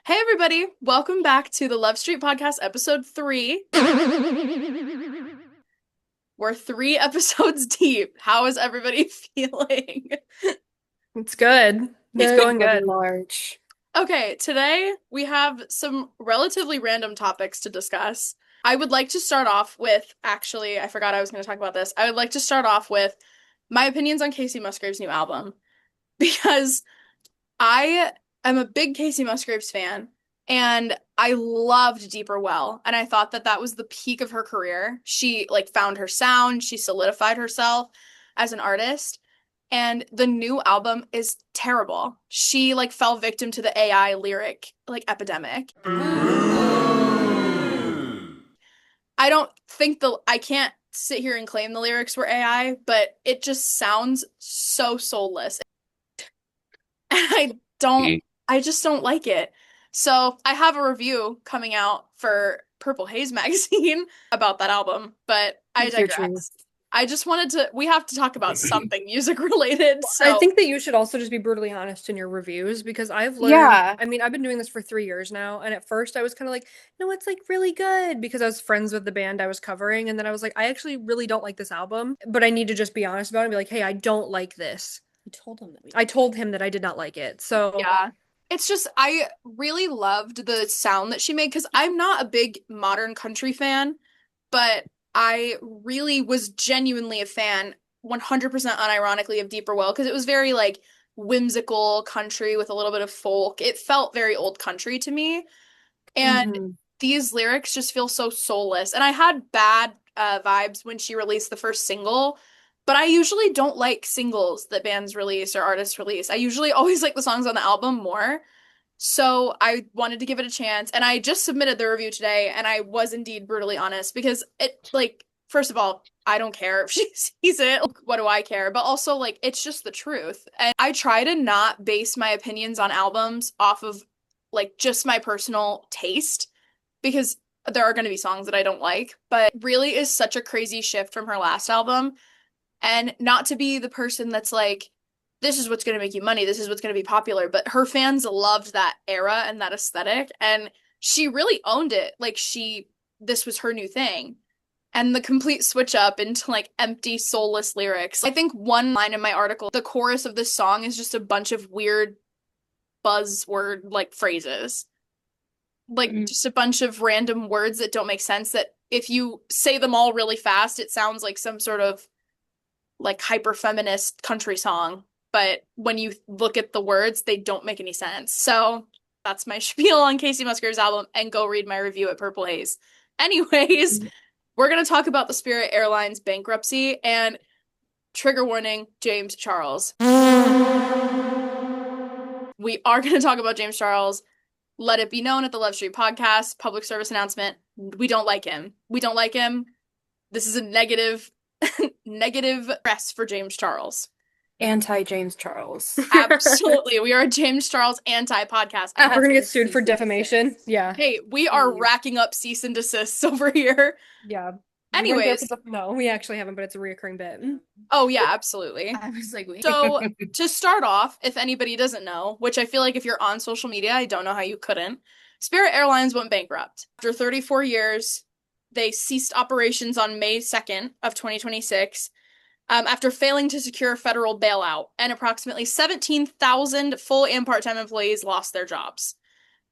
Hey everybody, welcome back to the Love Street Podcast, episode 3. We're 3 episodes deep. How is everybody feeling? It's good. It's Good going good. March. Okay, today we have some relatively random topics to discuss. I would like to start off with, actually, I forgot I was going to talk about this. I would like to start off with my opinions on Kacey Musgraves' new album because I am a big Kacey Musgraves fan, and I loved Deeper Well, and I thought that that was the peak of her career. She like found her sound, she solidified herself as an artist, and the new album is terrible. She like fell victim to the AI lyric like epidemic. I can't sit here and claim the lyrics were AI, but it just sounds so soulless. And I just don't like it. So I have a review coming out for Purple Haze magazine about that album, but I Speak your truth. digress. We have to talk about something music related. I So think that you should also just be brutally honest in your reviews because I've learned, Yeah. I've been doing this for 3 years now, and at first I was kind of like, no, it's like really good because I was friends with the band I was covering, and then I was like, I actually really don't like this album, but I need to just be honest about it and be like, hey, I don't like this. I told him that we I told him that I did not like it. So, yeah. It's just I really loved the sound that she made because I'm not a big modern country fan, but I really was genuinely a fan, 100% unironically, of Deeper Well because it was very like whimsical country with a little bit of folk. It felt very old country to me. And Mhm. these lyrics just feel so soulless. And I had bad vibes when she released the first single, but I usually don't like singles that bands release or artists release. I usually always like the songs on the album more. So I wanted to give it a chance, and I just submitted the review today, and I was indeed brutally honest because it, like, first of all, I don't care if she sees it. Like, what do I care? But also, like, it's just the truth. And I try to not base my opinions on albums off of, like, just my personal taste because there are going to be songs that I don't like, but really is such a crazy shift from her last album. And not to be the person that's like, this is what's going to make you money, this is what's going to be popular, but her fans loved that era and that aesthetic, and she really owned it. Like, this was her new thing. And the complete switch up into like empty, soulless lyrics. I think one line in my article, the chorus of this song is just a bunch of weird buzzword like phrases. Like Mm. just a bunch of random words that don't make sense that if you say them all really fast, it sounds like some sort of like hyper feminist country song, but when you look at the words, they don't make any sense. So that's my spiel on Kacey Musgraves' album, and go read my review at Purple Haze. Anyways, we're gonna talk about the Spirit Airlines bankruptcy and trigger warning, James Charles. We are gonna talk about James Charles. Let it be known at the Love Street podcast, public service announcement. We don't like him. We don't like him. This is a negative press for James Charles. Anti James Charles. Absolutely. We are a James Charles anti-podcast. we're gonna get That's sued for cease and defamation. desist. Yeah. Hey, we are Please. racking up cease and desists over here. Yeah. We went there for Anyways, no, we actually haven't, but it's a reoccurring bit. oh yeah, absolutely. I was like, wait. So, to start off, if anybody doesn't know, which I feel like if you're on social media, I don't know how you couldn't, Spirit Airlines went bankrupt. After 34 years, they ceased operations on May 2nd of 2026, after failing to secure a federal bailout, and approximately 17,000 full and part-time employees lost their jobs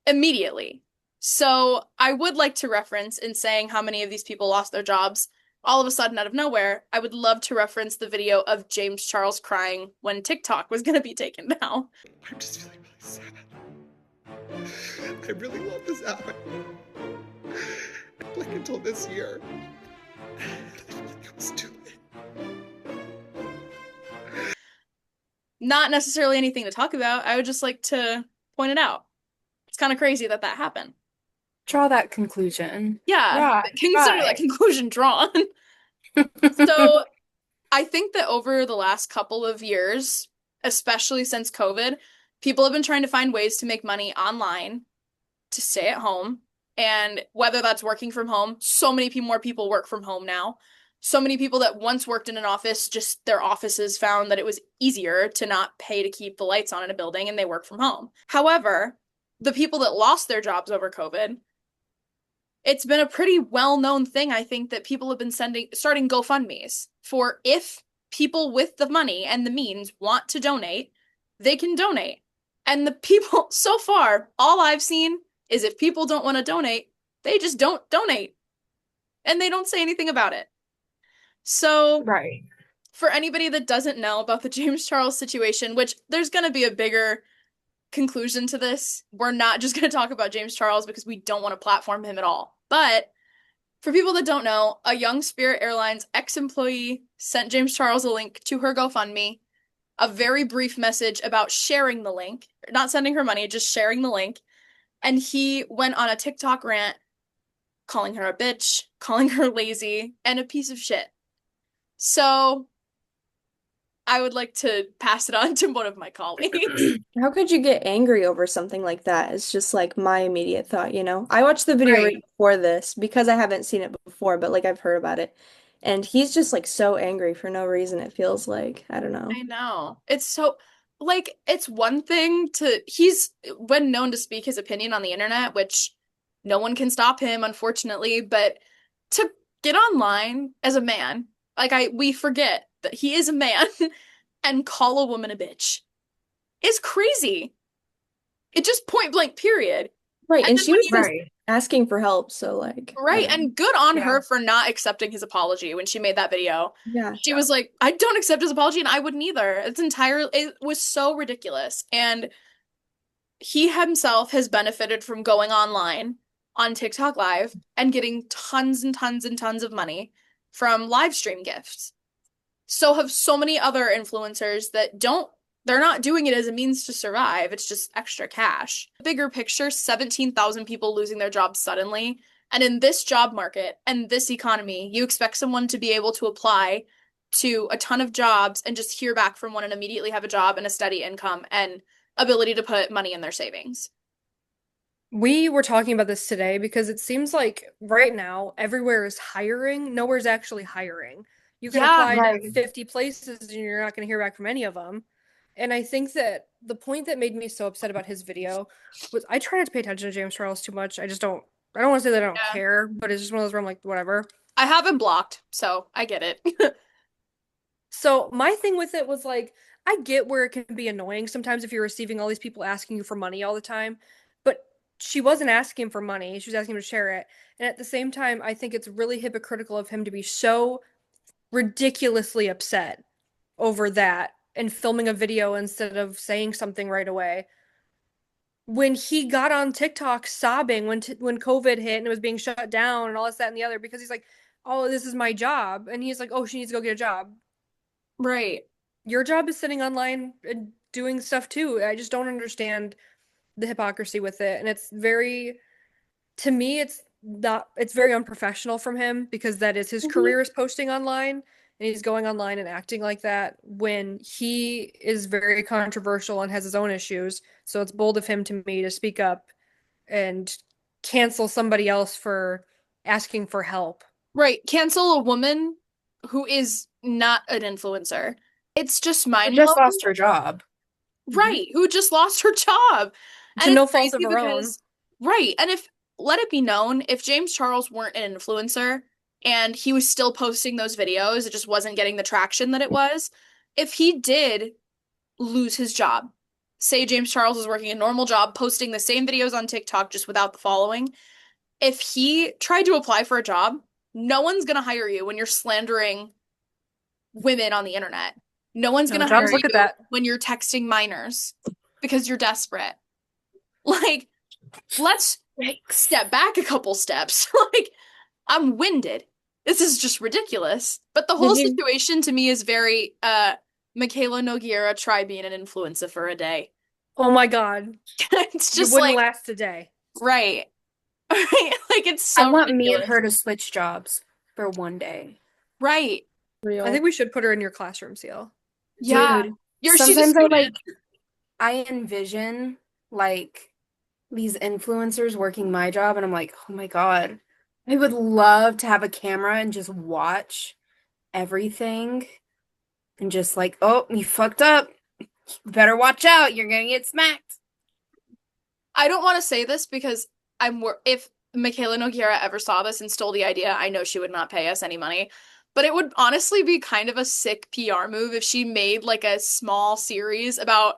immediately. So I would like to reference, in saying how many of these people lost their jobs all of a sudden out of nowhere, I would love to reference the video of James Charles crying when TikTok was going to be taken down. I'm just feeling really sad. I really love this album. Like until this year. It was too late. Not necessarily anything to talk about. I would just like to point it out. It's kind of crazy that that happened. Draw that conclusion. Yeah, Right. consider that Right. conclusion drawn. So I think that over the last couple of years, especially since COVID, people have been trying to find ways to make money online to stay at home. And whether that's working from home, so many more people work from home now. So many people that once worked in an office, just their offices found that it was easier to not pay to keep the lights on in a building, and they work from home. However, the people that lost their jobs over COVID, it's been a pretty well-known thing, I think, that people have been starting GoFundMes for if people with the money and the means want to donate, they can donate. And the people, so far, all I've seen is if people don't want to donate, they just don't donate. And they don't say anything about it. So, Right. for anybody that doesn't know about the James Charles situation, which there's going to be a bigger conclusion to this, we're not just going to talk about James Charles because we don't want to platform him at all. But for people that don't know, a young Spirit Airlines ex-employee sent James Charles a link to her GoFundMe, a very brief message about sharing the link, not sending her money, just sharing the link. And he went on a TikTok rant calling her a bitch, calling her lazy, and a piece of shit. So I would like to pass it on to one of my colleagues. How could you get angry over something like that? It's just like my immediate thought, you know? I watched the video right Right. before this because I haven't seen it before, but like I've heard about it. And he's just like so angry for no reason, it feels like. I don't know. I know. It's so, like, it's one thing he's been known to speak his opinion on the internet, which no one can stop him, unfortunately, but to get online as a man, we forget that he is a man and call a woman a bitch is crazy. It just point blank, period. Right, And and then she when was you just Right. asking for help, so like, I Right, don't know. and good on Yeah. her for not accepting his apology when she made that video. Yeah. She was like, I don't accept his apology, and I wouldn't either. It was so ridiculous. And he himself has benefited from going online on TikTok Live and getting tons and tons and tons of money from live stream gifts. So have so many other influencers that they're not doing it as a means to survive. It's just extra cash. Bigger picture, 17,000 people losing their jobs suddenly. And in this job market and this economy, you expect someone to be able to apply to a ton of jobs and just hear back from one and immediately have a job and a steady income and ability to put money in their savings. We were talking about this today because it seems like right now everywhere is hiring, nowhere's actually hiring. You can Yeah, apply to Right. 50 places and you're not going to hear back from any of them. And I think that the point that made me so upset about his video was I try not to pay attention to James Charles too much. I don't want to say that I don't yeah. care, but it's just one of those where I'm like, whatever. I have him blocked, so I get it. So my thing with it was like, I get where it can be annoying sometimes if you're receiving all these people asking you for money all the time, but she wasn't asking for money. She was asking him to share it. And at the same time, I think it's really hypocritical of him to be so ridiculously upset over that and filming a video instead of saying something right away. When he got on TikTok sobbing when COVID hit and it was being shut down and all this, that, and the other, because he's like, oh, this is my job. And he's like, oh, she needs to go get a job. Right. Your job is sitting online and doing stuff too. I just don't understand the hypocrisy with it. And it's very, to me, it's very unprofessional from him because that is his career is posting online and he's going online and acting like that when he is very controversial and has his own issues. So it's bold of him to me to speak up and cancel somebody else for asking for help. Right. Cancel a woman who is not an influencer. It's just Who mind just blowing. lost her job. Right. Who just lost her job. To And no it's fault of crazy her own. because, right. And let it be known, if James Charles weren't an influencer and he was still posting those videos, it just wasn't getting the traction that it was. If he did lose his job, say James Charles is working a normal job, posting the same videos on TikTok just without the following, if he tried to apply for a job, no one's gonna hire you when you're slandering women on the internet. No one's No, gonna hire jobs look you at that. when you're texting minors because you're desperate. Like, let's step back a couple steps. Like, I'm winded. This is just ridiculous. But the whole Did you situation to me is very Michaela Nogueira try being an influencer for a day. Oh my God. It's You just wouldn't like, last a day. right. Right? Like, it's I so want me and ridiculous. her to switch jobs for one day. Right. real? I think we should put her in your classroom, Seal. Yeah. Dude, She's a sometimes student. I envision like these influencers working my job and I'm like, oh my God, I would love to have a camera and just watch everything and just like, oh, you fucked up. You better watch out. You're gonna get smacked. I don't want to say this because if Michaela Nogueira ever saw this and stole the idea, I know she would not pay us any money. But it would honestly be kind of a sick PR move if she made like a small series about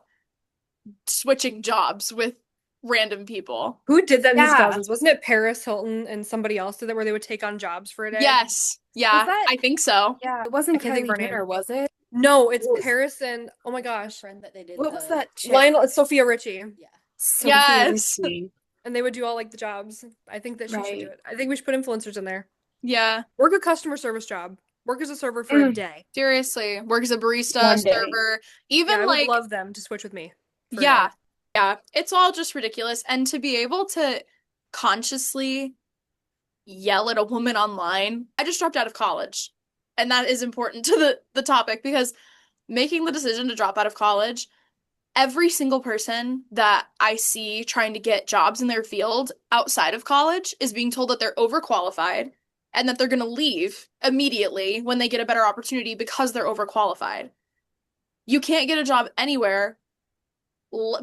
switching jobs with random people. Who did that in the Yeah. 2000s? Wasn't it Paris Hilton and somebody else did that where they would take on jobs for a day? Yes. Was Yeah, that? I think so. Yeah, it I wasn't can't think of Kylie her name. Jenner, was it? No, it's What Paris and oh my gosh. Friend that they did what was the that chick? Lionel, it's Sophia Richie. yeah. Sophia Yes. Richie. And they would do all like the jobs. I think that she should do Right. it. I think we should put influencers in there. Yeah. Work a customer service job. Work as a server for a Mm. day. Seriously. Work as a barista, One day. server, Yeah, even I would like love them to switch with me for a yeah. day. Yeah. It's all just ridiculous. And to be able to consciously yell at a woman online. I just dropped out of college. And that is important to the topic because making the decision to drop out of college, every single person that I see trying to get jobs in their field outside of college is being told that they're overqualified and that they're going to leave immediately when they get a better opportunity because they're overqualified. You can't get a job anywhere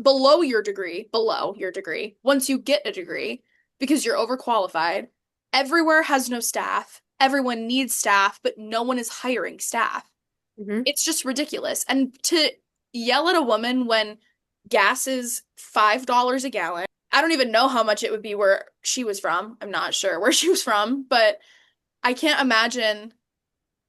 below your degree, once you get a degree because you're overqualified. Everywhere has no staff. Everyone needs staff, but no one is hiring staff. Mhm. It's just ridiculous. And to yell at a woman when gas is $5 a gallon, I don't even know how much it would be where she was from. I'm not sure where she was from, but I can't imagine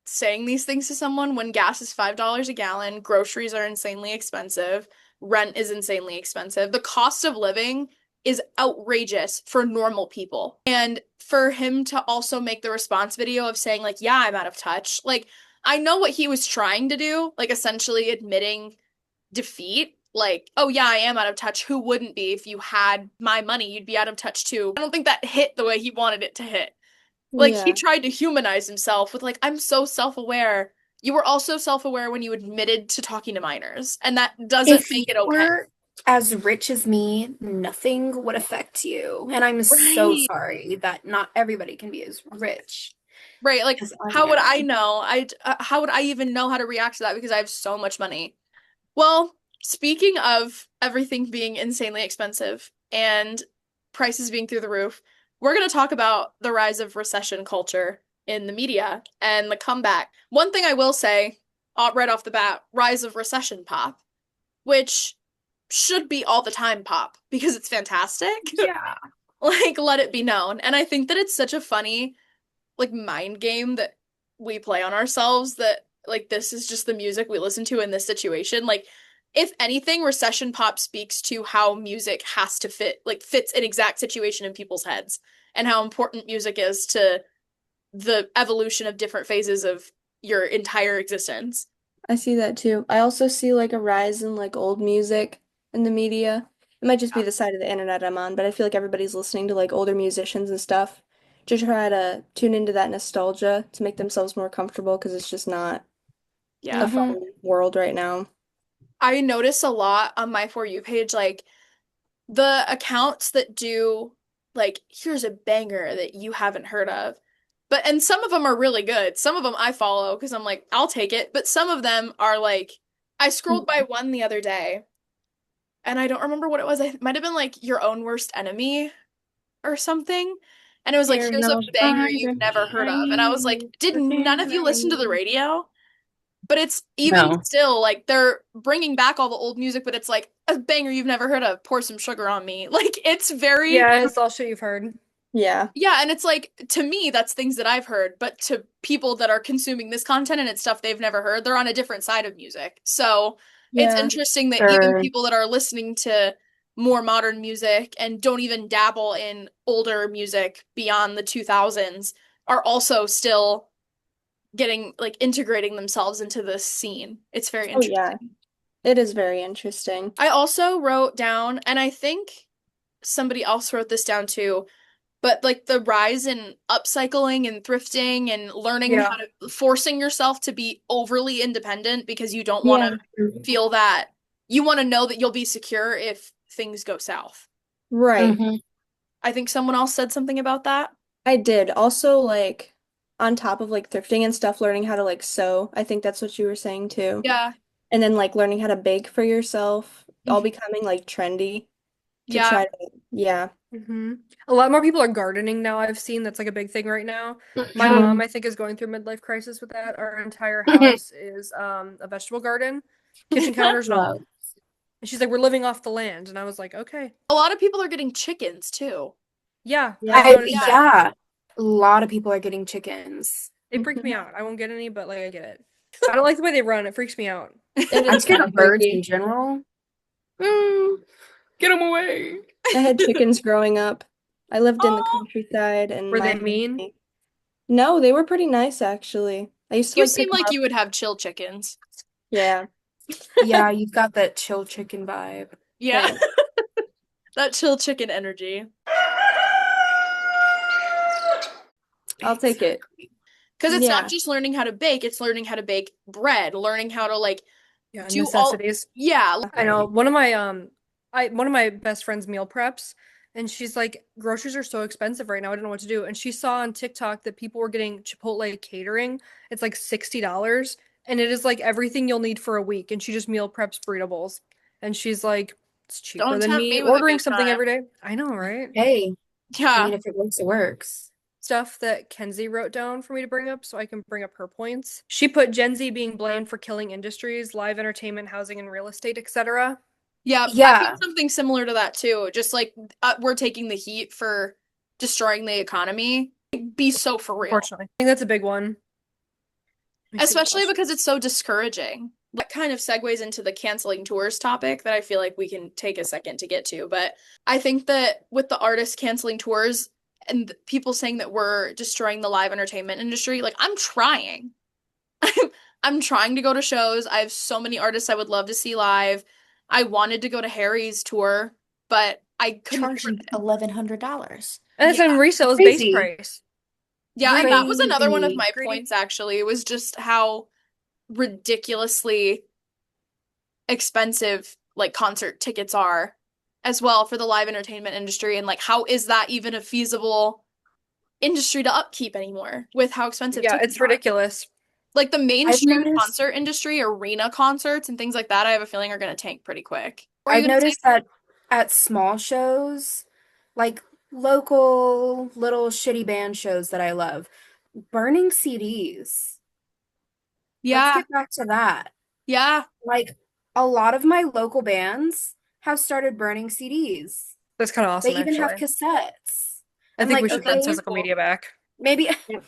saying these things to someone when gas is $5 a gallon, groceries are insanely expensive, rent is insanely expensive. The cost of living is outrageous for normal people. And for him to also make the response video of saying, like, yeah, I'm out of touch. Like, I know what he was trying to do, like, essentially admitting defeat. Like, oh, yeah, I am out of touch. Who wouldn't be? If you had my money, you'd be out of touch too. I don't think that hit the way he wanted it to hit. Like, he Yeah. tried to humanize himself with, like, I'm so self-aware. You were also self-aware when you admitted to talking to minors, and that doesn't If make you it okay. were as rich as me, nothing would affect you. And I'm so Right. sorry that not everybody can be as rich Right, like, as I how would I am. know? How would I even know how to react to that because I have so much money? Well, speaking of everything being insanely expensive and prices being through the roof, we're going to talk about the rise of recession culture in the media and the comeback. One thing I will say, right off the bat, rise of recession pop, which should be all the time pop because it's fantastic. Yeah. Like, let it be known. And I think that it's such a funny, like, mind game that we play on ourselves that, like, this is just the music we listen to in this situation. Like, if anything, recession pop speaks to how music has to fit, like, fits an exact situation in people's heads and how important music is to the evolution of different phases of your entire existence. I see that too. I also see like a rise in like old music in the media. It might just be the side of the internet I'm on, but I feel like everybody's listening to like older musicians and stuff to try to tune into that nostalgia to make themselves more comfortable because it's just not a Yeah. fun world right now. I notice a lot on my For You page, like, the accounts that do, like, here's a banger that you haven't heard of. But, and some of them are really good. Some of them I follow because I'm like, I'll take it. But some of them are like, I scrolled by one the other day and I don't remember what it was. It might have been like Your Own Worst Enemy or something. And it was like, There's here's a no banger fun you've never heard of. And I was like, did none of you listen to the behind. radio? But it's even No. still like they're bringing back all the old music, but it's like a banger you've never heard of. Pour some sugar on me. Like it's very Yeah, it's all shit you've heard. Yeah. yeah, and it's like to me that's things that I've heard, but to people that are consuming this content and it's stuff they've never heard, they're on a different side of music. So it's Yeah. interesting that even Sure. people that are listening to more modern music and don't even dabble in older music beyond the 2000s are also still getting like integrating themselves into this scene. It's very Oh interesting. yeah. It is very interesting. I also wrote down, and I think somebody else wrote this down too, but like the rise in upcycling and thrifting and learning Yeah. how to forcing yourself to be overly independent because you don't Yeah. want to feel that you want to know that you'll be secure if things go south. Right. Mhm. I think someone else said something about that. I did. Also, like, on top of like thrifting and stuff, learning how to like sew. I think that's what you were saying too. Yeah. And then like learning how to bake for yourself, all Mhm. becoming like trendy to Yeah. try to Yeah. A lot more people are gardening now, I've seen. That's like a big thing right now. My mom, I think, is going through midlife crisis with that. Our entire house is a vegetable garden, kitchen counters and all. Love. And she's like, we're living off the land. And I was like, okay. A lot of people are getting chickens too. Yeah, I've Yeah. noticed that. Yeah, a lot of people are getting chickens. They freak Mhm. me out. I won't get any, but like I get it. I don't like the way they run. It freaks me out. It I'm is scared kind of of birds freaky. in general. Mm, get them away. I had chickens growing up. I lived in the Oh, countryside, and Were my they mean? family. No, they were pretty nice actually. I used to you like seem pick them like up. you would have chill chickens. Yeah, Yeah, you've got that chill chicken vibe. Yeah, thanks. that chill chicken energy. I'll take it. Because it's not Yeah. just learning how to bake, it's learning how to bake bread, learning how to like Yeah, do all, necessities. yeah. I know one of my best friends meal preps, and she's like, groceries are so expensive right now. I don't know what to do. And she saw on TikTok that people were getting Chipotle catering. It's like $60, and it is like everything you'll need for a week. And she just meal preps burrito bowls, and she's like, it's cheaper Don't than tempt me me with a ordering good something time. every day. I know, right? Hey, I Yeah. mean, if it works, it works. Stuff that Kenzie wrote down for me to bring up so I can bring up her points. She put Gen Z being blamed for killing industries, live entertainment, housing, and real estate, etc. Yeah, I Yeah, feel something similar to that too. Just like we're taking the heat for destroying the economy. Be so for real. Unfortunately, I think that's a big one. Let me see what Especially else. because it's so discouraging. That kind of segues into the canceling tours topic that I feel like we can take a second to get to. But I think that with the artists canceling tours and people saying that we're destroying the live entertainment industry, like I'm trying. I'm trying to go to shows. I have so many artists I would love to see live. I wanted to go to Harry's tour, but I couldn't afford Charging it. $1,100. And it's Yeah. on resale's base crazy. price. Yeah, and that was another one of Crazy. my Greedy. points actually. It was just how ridiculously expensive like concert tickets are as well for the live entertainment industry and like how is that even a feasible industry to upkeep anymore with how expensive Yeah, tickets it's are. ridiculous. Like the I've mainstream noticed concert industry, arena concerts and things like that, I have a feeling are going to tank pretty quick. What are you I've going to say? noticed that at small shows, like local little shitty band shows that I love, burning CDs. Let's Yeah, get back to that. yeah, Like a lot of my local bands have started burning CDs. That's kind of They awesome, even have actually. cassettes. I I'm think like, we should send okay, physical media back. maybe Yep.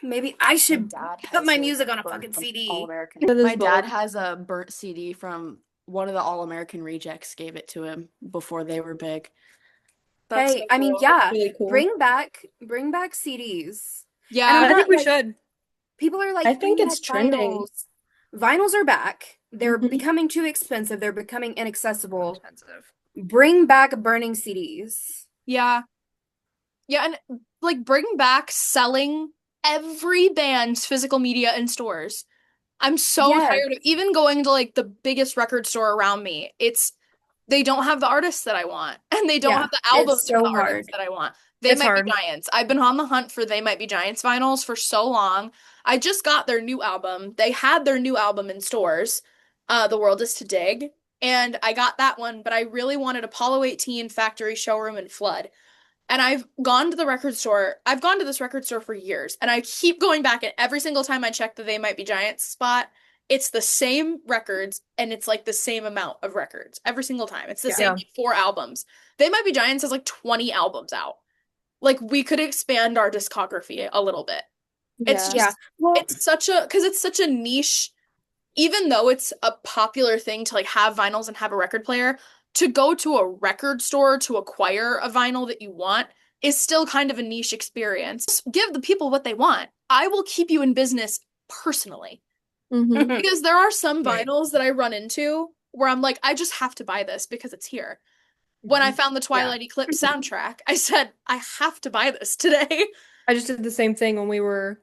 maybe I My should dad put has my a music on a burnt fucking from CD. All American. That is My dad bold. has a burnt CD from one of the All American rejects gave it to him before they were big. that's Hey, so I mean, cool. yeah, Really cool. bring back CDs. And Yeah, I'm I think not we like should. people are I like, think bring it's back trending. vinyls. Vinyls are back. They're Mhm. becoming too expensive. They're becoming inaccessible. Expensive. Bring back burning CDs. yeah, yeah, and like bring back selling every band's physical media in stores. I'm so Yes. tired of even going to like the biggest record store around me. It's they don't have the artists that I want, and they don't Yeah. have the It's albums from the so artists hard. that I want. They It's Might Be hard. Giants. I've been on the hunt for They Might Be Giants vinyls for so long. I just got their new album. They had their new album in stores, The World Is to Dig, and I got that one, but I really wanted Apollo 18, Factory Showroom, and Flood. And I've gone to the record store. I've gone to this record store for years, and I keep going back, and every single time I check the They Might Be Giants spot, it's the same records, and it's like the same amount of records every single time. It's the same Yeah. like, 4 albums. They Might Be Giants has like 20 albums out. Like we could expand our discography a little bit. It's Yeah. Yeah. just Well, it's such a niche, even though it's a popular thing to like have vinyls and have a record player, to go to a record store to acquire a vinyl that you want is still kind of a niche experience. Just give the people what they want. I will keep you in business personally. Mm-hmm. Because there are some Right. vinyls that I run into where I'm like, I just have to buy this because it's here. When I found the Twilight Eclipse soundtrack, I said, I have to buy this today. I just did the same thing when we were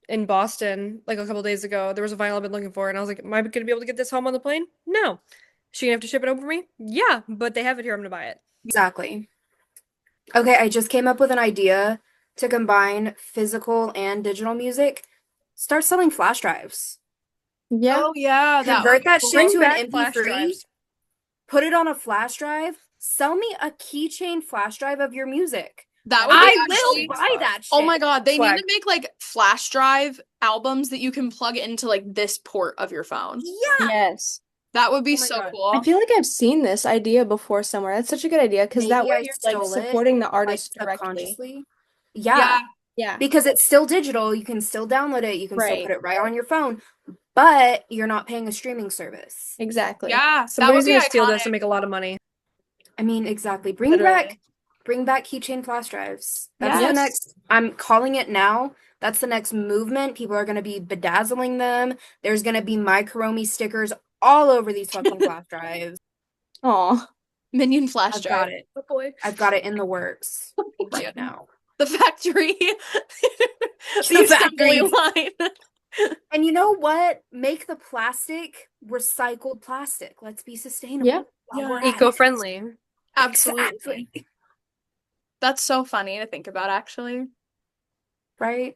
in Boston like a couple days ago. There was a vinyl I've been looking for, and I was like, am I going to be able to get this home on the plane? No. She gonna have to ship it over for me? Yeah, but they have it here. I'm gonna buy it. Exactly. Okay, I just came up with an idea to combine physical and digital music. Start selling flash drives. Yeah. Oh yeah, that Convert that cool. shit to an Bring back flash MP3. drives. Put it on a flash drive, Sell me a keychain flash drive of your music. That would be I will actually, buy that oh my shit. God, they need Swag. to make like flash drive albums that you can plug into like this port of your phone. Yeah. Yes. That would be Oh my so God. I cool. feel like I've seen this idea before somewhere. That's such a good idea because that Maybe way I you're like stole it, supporting the like artist directly. subconsciously. Yeah, Yeah, Yeah. because it's still digital. You can still download it. You can still Right. put it right on your phone, but you're not paying a streaming service. Exactly. yeah, that would Somebody's be gonna steal this iconic. and make a lot of money. I mean, exactly. Literally. Bring back keychain flash drives. That's the Yes. next, I'm calling it now. That's the next movement. People are going to be bedazzling them. There's going to be my Karomi stickers all over these fucking flash drives. Aw. Minion flash I've drive. got it. Oh boy. I've got it in the works right now. The factory. The The assembly factory. line. And you know what? Make the plastic recycled plastic. Let's be sustainable. Yeah. while we're at it. Eco-friendly. Absolutely. Exactly. That's so funny to think about, actually. Right?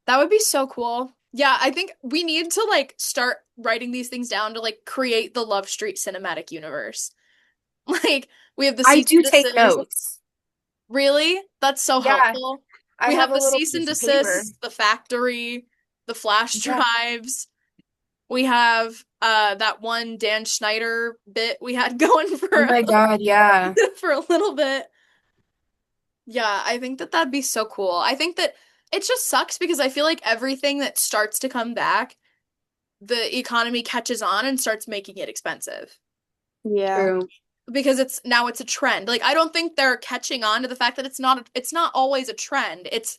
That would be so cool. Yeah, I think we need to like start writing these things down to like create the Love Street cinematic universe. Like we have the I cease do and take desist. notes. Really? That's so Yeah, helpful. I We have have a the little cease and piece of paper. desist, the factory, the flash Yeah. drives. We have that one Dan Schneider bit we had going for Oh my God, yeah. for a little bit. Yeah, I think that that'd be so cool. I think that it just sucks because I feel like everything that starts to come back, the economy catches on and starts making it expensive Yeah. True. because it's a trend. Like I don't think they're catching on to the fact that it's not always a trend. It's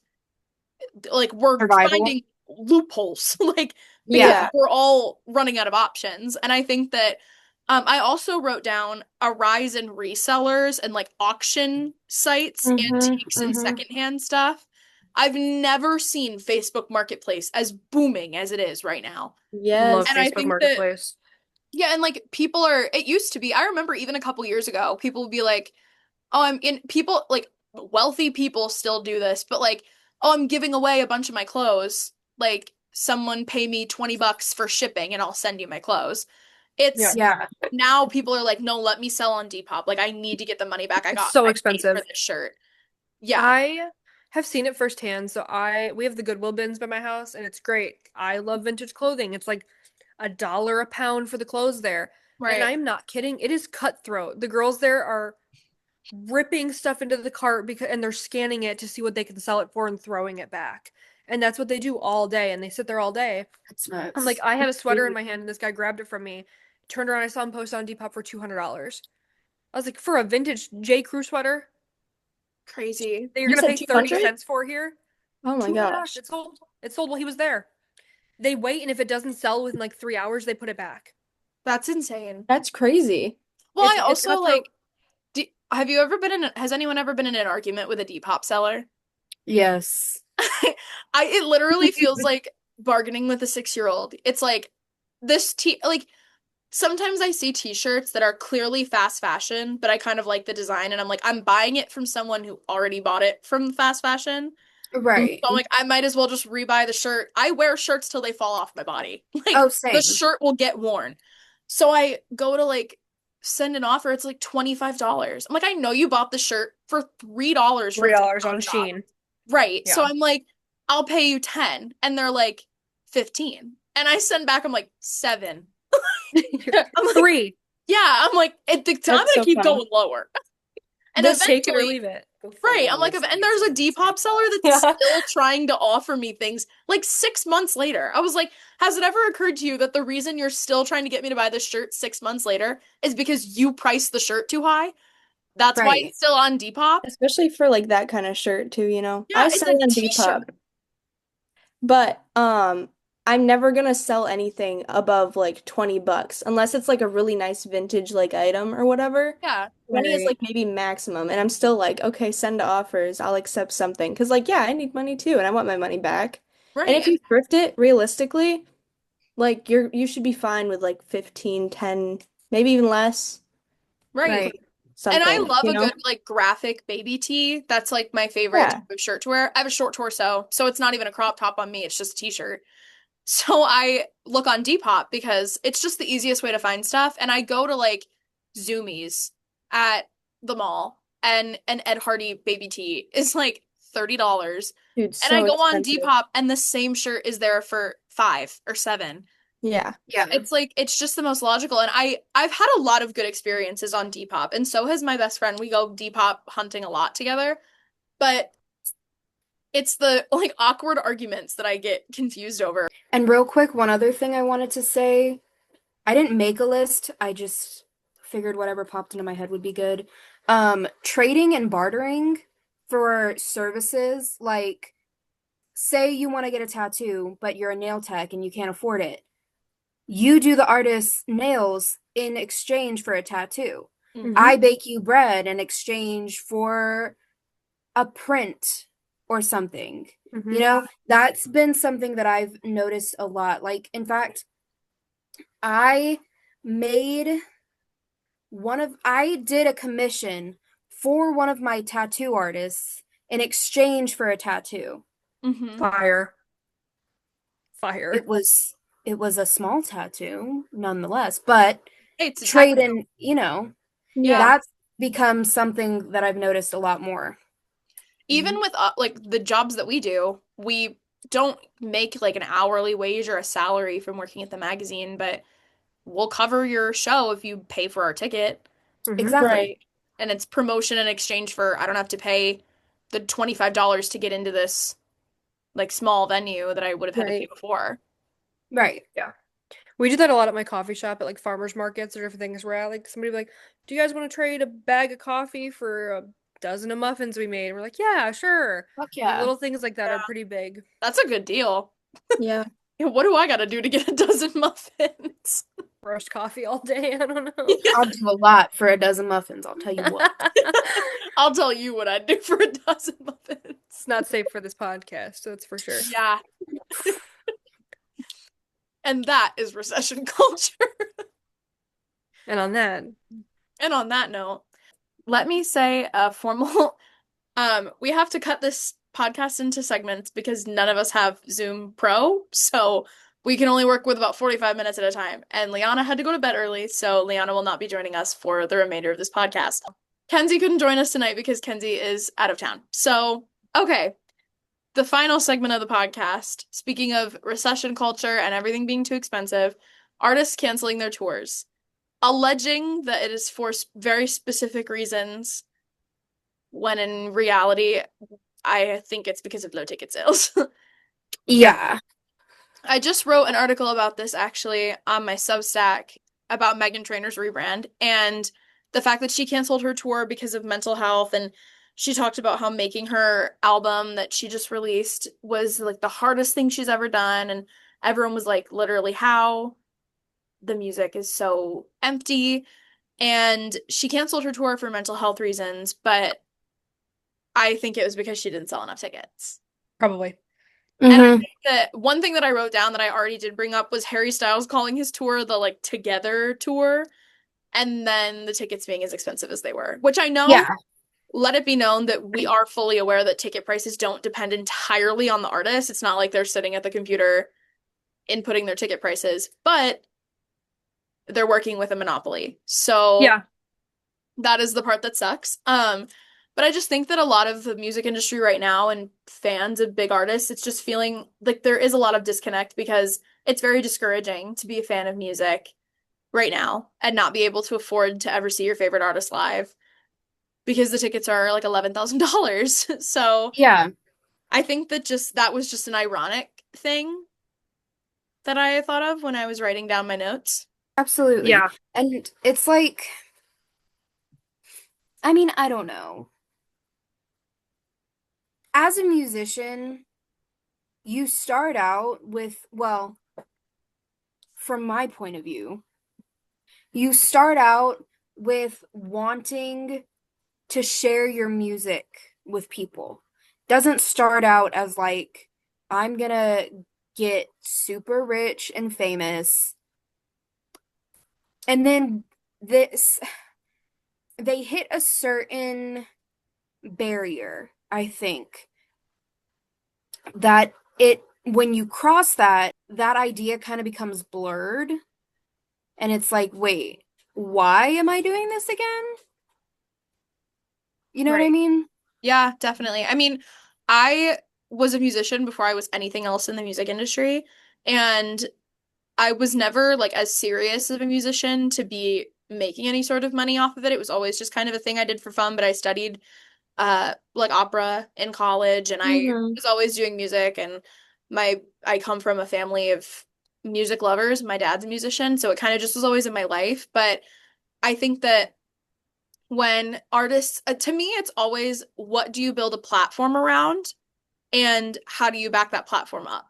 like we're Survival. finding loopholes like because Yeah. we're all running out of options. And I think that I also wrote down a rise in resellers and like auction sites, antiques and secondhand stuff. I've never seen Facebook Marketplace as booming as it is right now. Love Yes. And I Facebook think that Marketplace. yeah, and like people are it used to be, I remember even a couple years ago, people would be like, "Oh, I'm in people like wealthy people still do this, but like, oh, I'm giving away a bunch of my clothes. Like someone pay me $20 for shipping and I'll send you my clothes." It's Yeah. now people are like, "No, let me sell on Depop. Like I need to get the money back. It's so I paid expensive. for this shirt." Yeah. I have seen it firsthand. So we have the Goodwill bins by my house, and it's great. I love vintage clothing. It's like $1 a pound for the clothes there. And Right. I'm not kidding. It is cutthroat. The girls there are ripping stuff into the cart and they're scanning it to see what they can sell it for and throwing it back. And that's what they do all day, and they sit there all day. That's nuts. I'm like, I had a sweater in my hand and this guy grabbed it from me. Turned around, I saw him post on Depop for $200. I was like, for a vintage J. Crew sweater Crazy. that you're You gonna said pay 30 200? cents for here? Oh my $200. gosh. It sold. It sold while he was there. They wait, and if it doesn't sell within like 3 hours, they put it back. That's insane. That's crazy. Well, I It's also cutthroat. like have you ever been has anyone ever been in an argument with a Depop seller? Yes. It literally feels like bargaining with a 6-year-old. It's like like sometimes I see t-shirts that are clearly fast fashion, but I kind of like the design and I'm like, I'm buying it from someone who already bought it from fast fashion. Right. So I'm like, I might as well just rebuy the shirt. I wear shirts till they fall off my body. Like Oh, same. the shirt will get worn. So I go to like send an offer, it's like $25. I'm like, I know you bought the shirt for $3 from $3 on Shop. Shein. Right. So Yeah. I'm like, I'll pay you 10. And they're like 15. And I send back, I'm like, 7. I'm like, 3. yeah, I'm like, I'm That's gonna so keep funny. going lower. And Just take it or eventually, leave it. right, I'm like, and there's a Depop seller that's still trying to offer me things like 6 months later. I was like, has it ever occurred to you that the reason you're still trying to get me to buy this shirt 6 months later is because you priced the shirt too high? That's why Right. it's still on Depop. Especially for like that kind of shirt too, you know. Yeah, I it's sell a on t-shirt. Depop, but I'm never gonna sell anything above like $20 unless it's like a really nice vintage like item or whatever. Yeah, 20 is Right. like maybe maximum, and I'm still like, okay, send to offers. I'll accept something because like yeah, I need money too, and I want my money back. And if right. you thrift it realistically, like you should be fine with like 15, 10, maybe even less. Right. Something, And I love you a know? good like graphic baby tee. That's like my favorite Yeah. type of shirt to wear. I have a short torso, so it's not even a crop top on me, it's just a t-shirt. So I look on Depop because it's just the easiest way to find stuff. And I go to like Zoomies at the mall and an Ed Hardy baby tee is like $30. Dude, And I so go on expensive. Depop and the same shirt is there for 5 or 7. Yeah. Yeah. It's like it's just the most logical. And I've had a lot of good experiences on Depop, and so has my best friend. We go Depop hunting a lot together. But it's the like awkward arguments that I get confused over. And real quick, one other thing I wanted to say. I didn't make a list. I just figured whatever popped into my head would be good. Trading and bartering for services, like say you want to get a tattoo, but you're a nail tech and you can't afford it. You do the artist's nails in exchange for a tattoo. Mhm. I bake you bread in exchange for a print or something. Mhm. You know, that's been something that I've noticed a lot. Like, in fact, I made I did a commission for one of my tattoo artists in exchange for a tattoo. Mm-hmm. Fire. Fire. It was a small tattoo nonetheless, but It's a trade tattoo. and, you know, Yeah. that's become something that I've noticed a lot more. Even with like the jobs that we do, we don't make like an hourly wage or a salary from working at the magazine, but we'll cover your show if you pay for our ticket. Mhm. Exactly. Right. And it's promotion in exchange for I don't have to pay the $25 to get into this like small venue that I would have had to pay Right. before. Right. We do that a lot at my coffee shop at like farmers markets or different things where like somebody will be like, "Do you guys want to trade a bag of coffee for a dozen of muffins we made?" And we're like, "Yeah, sure." Fuck Like, yeah. little things like that Yeah. are pretty big. That's a good deal. Yeah. What do I got to do to get a dozen muffins? Roast coffee all day. I don't know. I'll do a lot for a dozen muffins, I'll tell you what. I'll tell you what I'd do for a dozen muffins. It's not safe for this podcast, that's for sure. Yeah. And that is recession culture. And on that, And on that note, let me say a formal we have to cut this podcast into segments because none of us have Zoom Pro, so we can only work with about 45 minutes at a time. And Leanna had to go to bed early, so Leanna will not be joining us for the remainder of this podcast. Kenzie couldn't join us tonight because Kenzie is out of town. So, okay. The final segment of the podcast, speaking of recession culture and everything being too expensive, artists canceling their tours, alleging that it is for very specific reasons, when in reality, I think it's because of low ticket sales. Yeah. I just wrote an article about this actually on my Substack about Meghan Trainor's rebrand and the fact that she canceled her tour because of mental health, and she talked about how making her album that she just released was like the hardest thing she's ever done, and everyone was like, literally, how? The music is so empty, and she canceled her tour for mental health reasons, but I think it was because she didn't sell enough tickets. probably. And I Mhm. think that one thing that I wrote down that I already did bring up was Harry Styles calling his tour the like Together tour, and then the tickets being as expensive as they were, which I know, Yeah. let it be known that we are fully aware that ticket prices don't depend entirely on the artist. It's not like they're sitting at the computer inputting their ticket prices, but they're working with a monopoly. So Yeah. that is the part that sucks. But I just think that a lot of the music industry right now and fans of big artists, it's just feeling like there is a lot of disconnect because it's very discouraging to be a fan of music right now and not be able to afford to ever see your favorite artist live because the tickets are like $11,000. So Yeah. I think that that was just an ironic thing that I thought of when I was writing down my notes. Absolutely. Yeah. And it's like, I mean, I don't know. As a musician, you start out with, well, from my point of view, you start out with wanting to share your music with people. Doesn't start out as like, I'm gonna get super rich and famous. And then they hit a certain barrier, I think, that when you cross that idea kind of becomes blurred, and it's like, wait, why am I doing this again? You know what I Right. mean? Yeah, definitely. I mean, I was a musician before I was anything else in the music industry, and I was never like as serious of a musician to be making any sort of money off of it. It was always just kind of a thing I did for fun, but I studied like opera in college and I Hmm. was always doing music and I come from a family of music lovers. My dad's a musician, so it kind of just was always in my life, but I think that when artists to me it's always what do you build a platform around and how do you back that platform up?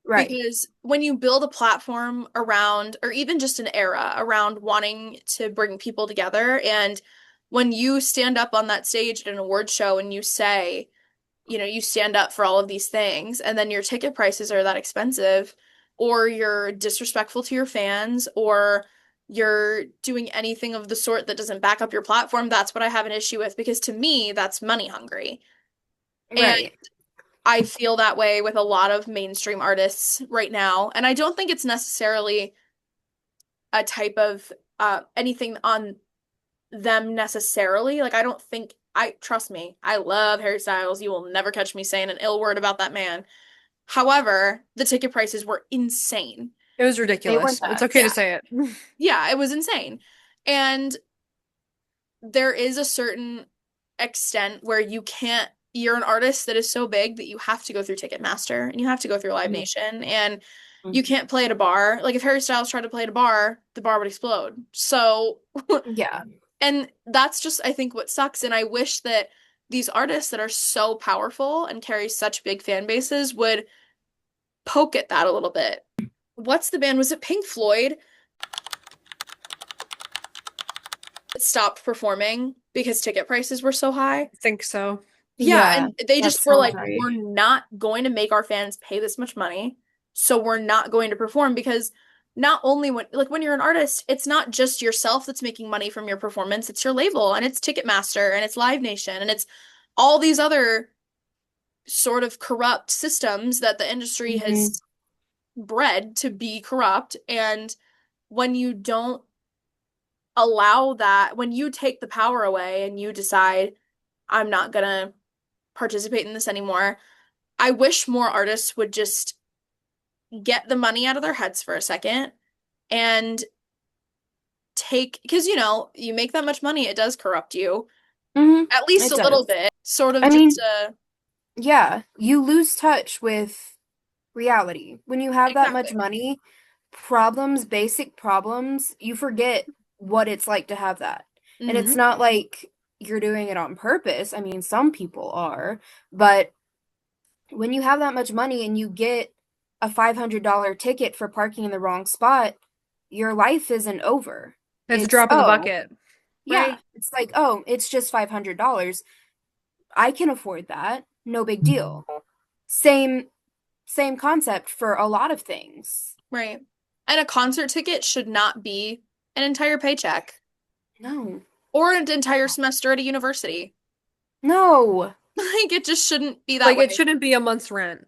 Right. Because when you build a platform around, or even just an era around wanting to bring people together, and when you stand up on that stage at an award show and you say, you stand up for all of these things, and then your ticket prices are that expensive, or you're disrespectful to your fans, or you're doing anything of the sort that doesn't back up your platform, that's what I have an issue with, because to me, that's money hungry. And Right. I feel that way with a lot of mainstream artists right now. And I don't think it's necessarily a type of anything on them necessarily. Like, I don't think, trust me, I love Harry Styles. You will never catch me saying an ill word about that man. However, the ticket prices were insane. It was They were ridiculous. It's okay to Yeah. nuts. say it. Yeah, it was insane. And there is a certain extent where you're an artist that is so big that you have to go through Ticketmaster and you have to go through Live Mhm. Nation and you can't play at a bar. Like if Harry Styles tried to play at a bar, the bar would explode. So, Yeah. and that's just, I think, what sucks. And I wish that these artists that are so powerful and carry such big fan bases would poke at that a little bit. What's the band? Was it Pink Floyd that stopped performing because ticket prices were so high? I think so. Yeah, Yeah. and they That just were sounds like, right. we're not going to make our fans pay this much money, so we're not going to perform because not only when you're an artist, it's not just yourself that's making money from your performance, it's your label and it's Ticketmaster and it's Live Nation and it's all these other sort of corrupt systems that the industry Hmm. has bred to be corrupt. And when you don't allow that, when you take the power away and you decide, I'm not gonna participate in this anymore, I wish more artists would just get the money out of their heads for a second and because you make that much money, it does corrupt you, Hmm. at least It a little does. bit, sort of I just mean, yeah, you lose touch with reality. When you have that exactly. much money, problems, basic problems, you forget what it's like to have that. And it's Hmm. not like you're doing it on purpose. I mean, some people are, but when you have that much money and you get a $500 ticket for parking in the wrong spot, your life isn't over. It's a It's, drop in the oh, bucket. yeah, Right. it's like, oh, it's just $500. I can afford that. No big deal. Same same concept for a lot of things. Right. And a concert ticket should not be an entire paycheck No. or an entire semester at a university. No. Like it just shouldn't be that Like it way. shouldn't be a month's rent.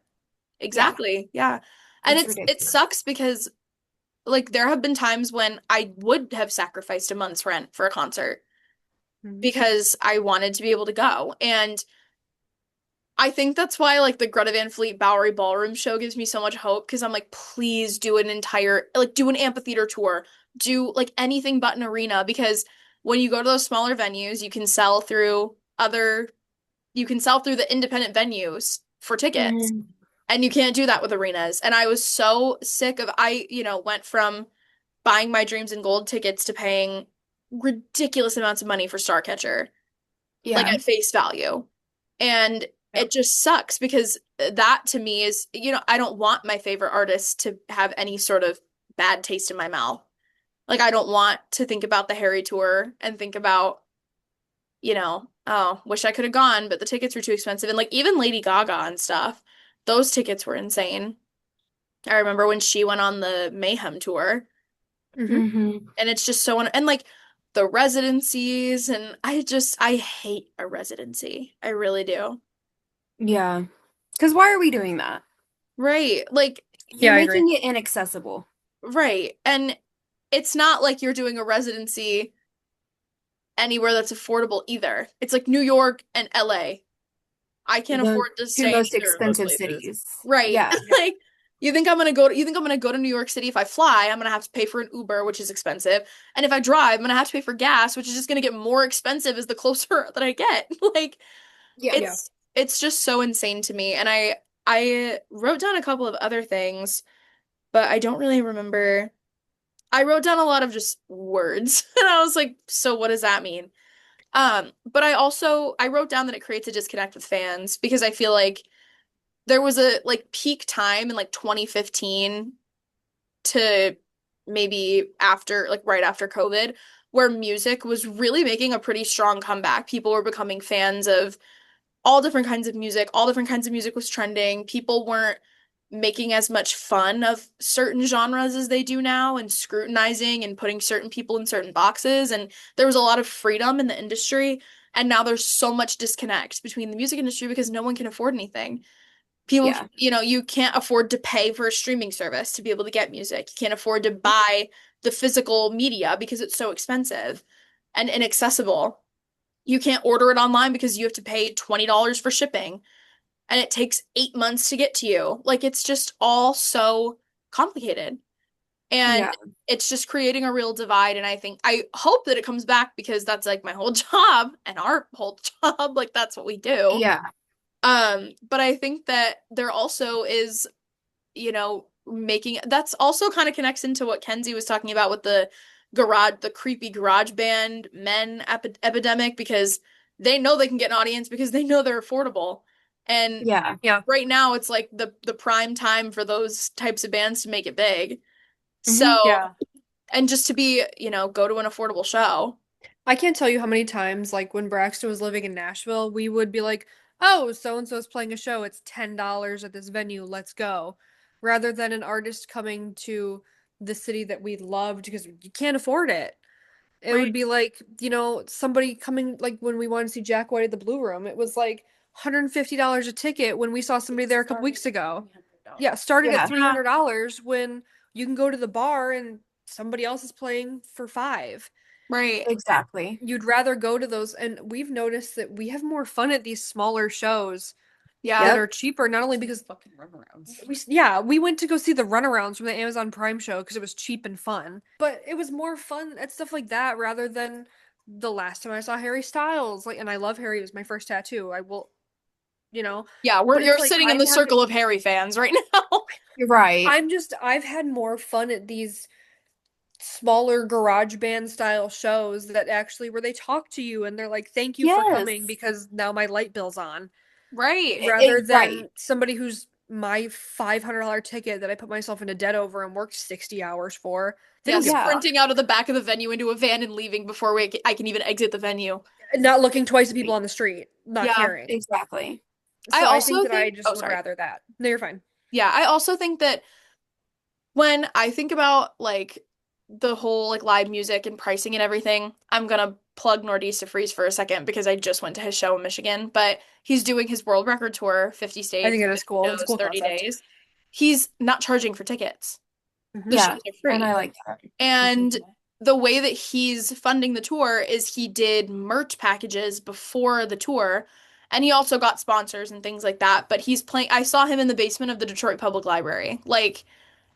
Yeah, Exactly. Yeah. And it's it ridiculous. sucks because like there have been times when I would have sacrificed a month's rent for a concert Mhm. because I wanted to be able to go. And I think that's why like the Greta Van Fleet Bowery Ballroom show gives me so much hope because I'm like, please do an entire like do an amphitheater tour, do like anything but an arena because when you go to those smaller venues, you can sell through the independent venues for tickets. Hmm. And you can't do that with arenas. And I was so sick of went from buying my dreams in gold tickets to paying ridiculous amounts of money for Starcatcher, like Yeah. at face value. And Yep. it just sucks because that to me is, I don't want my favorite artist to have any sort of bad taste in my mouth. Like I don't want to think about the Harry tour and think about, oh, wish I could have gone, but the tickets were too expensive. And like even Lady Gaga and stuff, those tickets were insane. I remember when she went on the Mayhem tour, Hmm. Hmm. and it's just and like the residencies, and I hate a residency. I really do. Yeah. Because why are we doing that? Right. Like, You're Yeah, I agree. making it inaccessible. right. And it's not like you're doing a residency anywhere that's affordable either. It's like New York and LA. I can't The afford to two stay in most either of those expensive places. cities. Right. Yeah. Like you think I'm gonna go to New York City if I fly, I'm gonna have to pay for an Uber, which is expensive. And if I drive, I'm gonna have to pay for gas, which is just gonna get more expensive as the closer that I get. Like Yeah. Yeah. it's just so insane to me. And I wrote down a couple of other things, but I don't really remember. I wrote down a lot of just words. And I was like, so what does that mean? But I wrote down that it creates a disconnect with fans because I feel like there was a like peak time in like 2015 to maybe after like right after COVID where music was really making a pretty strong comeback. People were becoming fans of all different kinds of music. All different kinds of music was trending. People weren't making as much fun of certain genres as they do now and scrutinizing and putting certain people in certain boxes. And there was a lot of freedom in the industry. And now there's so much disconnect between the music industry because no one can afford anything. People, Yeah. you can't afford to pay for a streaming service to be able to get music. You can't afford to buy the physical media because it's so expensive and inaccessible. You can't order it online because you have to pay $20 for shipping and it takes 8 months to get to you. Like it's just all so complicated. And Yeah. it's just creating a real divide. And I hope that it comes back because that's like my whole job and our whole job. Like that's what we do. Yeah. But I think that there also is, making that's also kind of connects into what Kenzie was talking about with the creepy garage band men epidemic because they know they can get an audience because they know they're affordable. And Yeah. Yeah. right now it's like the prime time for those types of bands to make it big. Mhm. So, Yeah. and just to be, go to an affordable show. I can't tell you how many times, like when Braxton was living in Nashville, we would be like, oh, so and so's playing a show. It's $10 at this venue. Let's go. Rather than an artist coming to the city that we loved because you can't afford it. It would Right. be like, somebody coming, like when we wanted to see Jack White at the Blue Room, it was like $150 a ticket when we saw somebody there a couple weeks ago. Yeah, started at Yeah. $300 when you can go to the bar and somebody else is playing for 5. Right. Exactly. You'd rather go to those, and we've noticed that we have more fun at these smaller shows Yeah. that Yep. are cheaper, not only because Fucking runarounds. we went to go see the Runarounds from the Amazon Prime show because it was cheap and fun. But it was more fun at stuff like that rather than the last time I saw Harry Styles. Like, and I love Harry, it was my first tattoo. I will, Yeah, but it's you're like sitting in the circle of Harry fans right now. You're right. I've had more fun at these smaller garage band style shows that actually where they talk to you and they're like, thank you for Yes. coming because now my light bill's on. Right. Rather Right. than somebody who's my $500 ticket that I put myself into debt over and worked 60 hours for. They Yeah, don't give a Yeah. fuck. sprinting out of the back of the venue into a van and leaving before I can even exit the venue. Not looking twice at people on the street, not Yeah. caring. Exactly. I So I think also that I think, just oh, would sorry. rather that. No, you're fine. Yeah, I also think that when I think about like the whole like live music and pricing and everything, I'm gonna plug Northeast Freeze for a second because I just went to his show in Michigan, but he's doing his world record tour, 50 I think states, it is 50 cool. It's a shows, cool 30 concept. days. He's not charging for tickets. The Mhm. Yeah. shows are And free. I like that. And the way that he's funding the tour is he did merch packages before the tour, and he also got sponsors and things like that. But he's playing, I saw him in the basement of the Detroit Public Library. Like,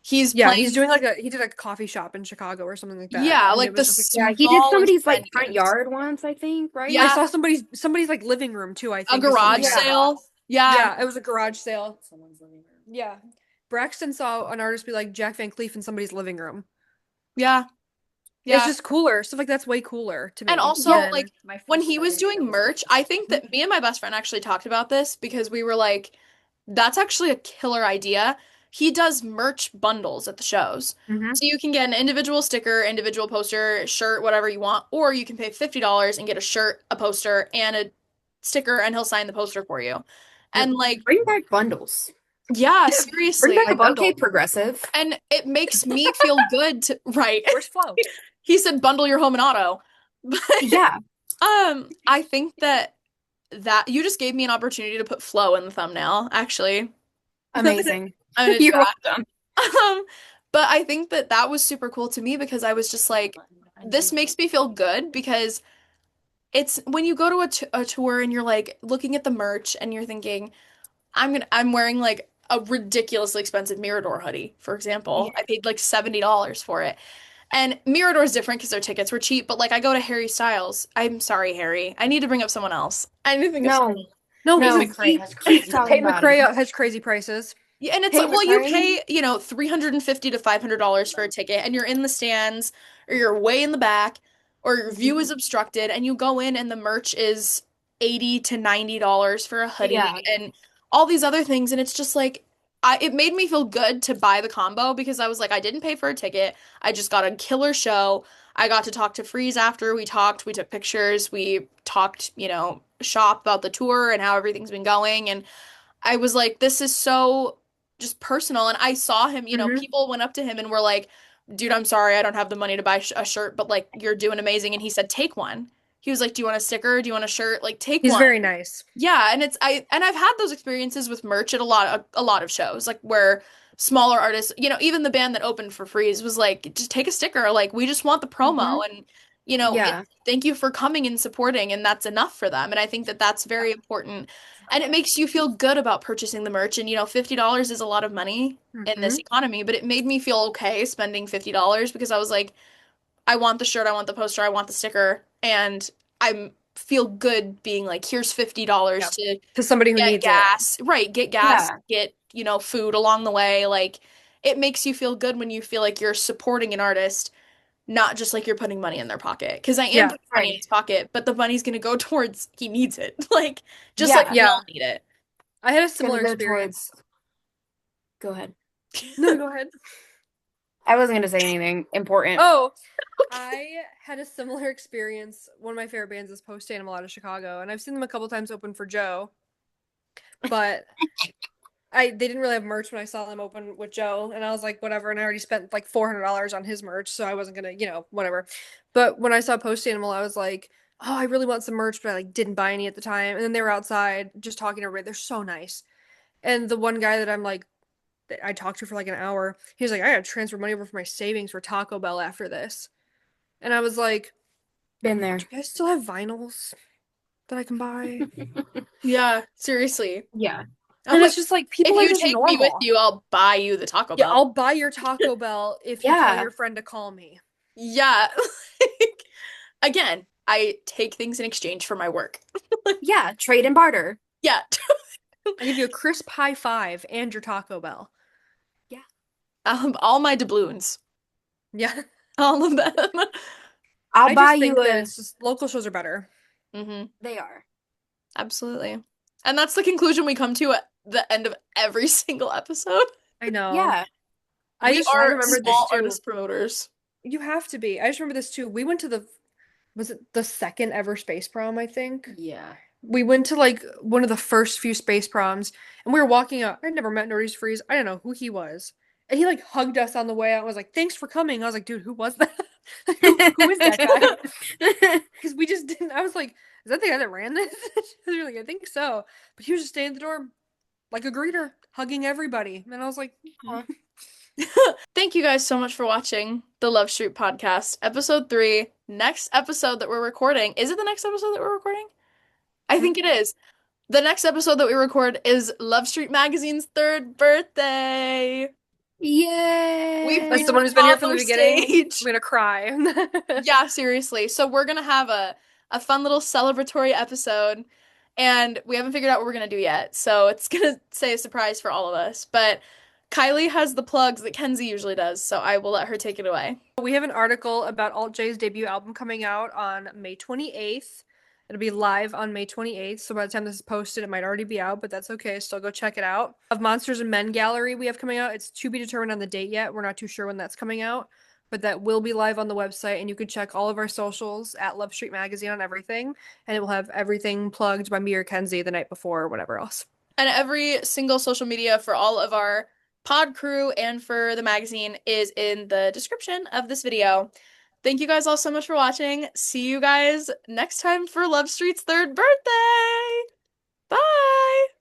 he's Yeah, he's playing, doing he did like a coffee shop in Chicago or something like that. yeah, And it like the was just like, Yeah, he did smallest somebody's like front venues. yard once, I think, right? I Yeah, saw somebody's like living room too, I a think, is something garage I Yeah. saw. sale. Yeah, Yeah, it was a garage sale. Someone's living room. Yeah. Braxton saw an artist be like Jack Van Cleef in somebody's living room. yeah, It's yeah. just cooler. Stuff like that's way cooler to And me also, Yeah. like, than My when first he was Friday show doing was merch, like I think that me and my best friend actually talked about this because we were like, that's actually a killer idea. He does merch bundles at the shows. Mhm. So you can get an individual sticker, individual poster, shirt, whatever you want, or you can pay $50 and get a shirt, a poster, and a sticker, and he'll sign the poster for you. Yep. And like, Bring back bundles. yeah, Bring seriously. back a Like, bundle. okay, progressive. And it makes me feel good to, right. Where's Flo? He said bundle your home and auto. But Yeah. I think that you just gave me an opportunity to put Flo in the thumbnail, actually. Amazing. I'm gonna do You're that. welcome. But I think that was super cool to me because I was just like, this makes me feel good because it's when you go to a tour and you're like looking at the merch and you're thinking, I'm wearing like a ridiculously expensive Mirador hoodie, for example. Yeah. I paid like $70 for it. And Mirador is different because their tickets were cheap, but like I go to Harry Styles. I'm sorry, Harry. I need to bring up someone else. I need to think of No, No, no, Tate McRae has crazy talking Tate about McRae it. has crazy prices. Yeah, and it's Tate like, well, you McRae. pay, $350 to $500 for a ticket, and you're in the stands, or you're way in the back, or your view is obstructed, and you go in, and the merch is $80 to $90 for a hoodie, Yeah. and all these other things, and it's just like, it made me feel good to buy the combo because I was like, I didn't pay for a ticket, I just got a killer show. I got to talk to Freeze after we talked, we took pictures, we talked, shop about the tour and how everything's been going, and I was like, this is so just personal. And I saw him, Hmm. people went up to him and were like, dude, I'm sorry, I don't have the money to buy a shirt, but like, you're doing amazing. And he said, take one. He was like, do you want a sticker? Do you want a shirt? Like, take He's one. very nice. Yeah, and I've had those experiences with merch at a lot of shows, like where smaller artists, even the band that opened for Freeze was like, just take a sticker, like we just want the promo, Hmm. and Yeah. thank you for coming and supporting, and that's enough for them, and I think that that's very important, and it makes you feel good about purchasing the merch, and $50 is a lot of money in this Hmm. economy, but it made me feel okay spending $50 because I was like, I want the shirt, I want the poster, I want the sticker, and I feel good being like, here's $50 Yeah. to To somebody who get needs it. gas, right, get gas, Yeah. get, food along the way. Like, it makes you feel good when you feel like you're supporting an artist, not just like you're putting money in their pocket. Because I am Yeah. putting money in Right. his pocket, but the money's gonna go towards he needs it. Like, just like Yeah. we all Yeah. need it. I had a It's gonna similar go experience. towards. Go ahead. No, go ahead. I wasn't gonna say anything important. Oh, I had a similar experience. One of my favorite bands is Post Animal out of Chicago, and I've seen them a couple times open for Joe, but they didn't really have merch when I saw them open with Joe, and I was like, whatever. And I already spent like $400 on his merch, so I wasn't gonna, whatever. But when I saw Post Animal, I was like, oh, I really want some merch, but I like didn't buy any at the time. And then they were outside just talking to everybody. They're so nice. And the one guy that I'm like, that I talked to for like an hour, he was like, I gotta transfer money over for my savings for Taco Bell after this. And I was like, Been there. do you guys still have vinyls that I can buy? Yeah, seriously. Yeah. I'm And like, it's just like if people are you just take me with normal. you, I'll buy you the Taco Yeah, Bell. I'll buy your Taco Bell if you tell Yeah. your friend to call me. Yeah. Like, again, I take things in exchange for my work. Yeah. Trade and barter. Yeah. I give you a crisp high five and your Taco Bell. All my doubloons. Yeah. All of them. I'll I buy just you think that a. it's just local shows are better. They are. Absolutely. And that's the conclusion we come to at the end of every single episode. I know. Yeah. I We just are remember this small too. artist promoters. You have to be. I just remember this too. We went to was it the second ever space prom, I think? Yeah. We went to like one of the first few space proms and we were walking out. I'd never met Nordy's Freeze. I didn't know who he was. And he like hugged us on the way out and was like, thanks for coming. I was like, dude, who was that? Who is that guy? Because we just didn't. I was like, is that the guy that ran this? They were like, I think so. But he was just standing at the door like a greeter, hugging everybody. And I was like, Aw. Thank you guys so much for watching the Love Street podcast, episode 3. Next episode that we're recording. Is it the next episode that we're recording? I think it is. The next episode that we record is Love Street Magazine's 3rd birthday. Yay. We've as reached someone the who's been here from the toddler beginning, stage. I'm gonna cry. Yeah, seriously. So we're gonna have a fun little celebratory episode, and we haven't figured out what we're gonna do yet. So it's gonna say a surprise for all of us. But Kylie has the plugs that Kenzie usually does, so I will let her take it away. We have an article about Alt J's debut album coming out on May 28th. It'll be live on May 28th, so by the time this is posted, it might already be out, but that's okay. Still go check it out. Of Monsters and Men Gallery we have coming out. It's to be determined on the date yet. We're not too sure when that's coming out, but that will be live on the website, and you can check all of our socials at Love Street Magazine on everything, and it will have everything plugged by me or Kenzie the night before or whatever else. And every single social media for all of our pod crew and for the magazine is in the description of this video. Thank you guys all so much for watching. See you guys next time for Love Street's 3rd birthday. Bye!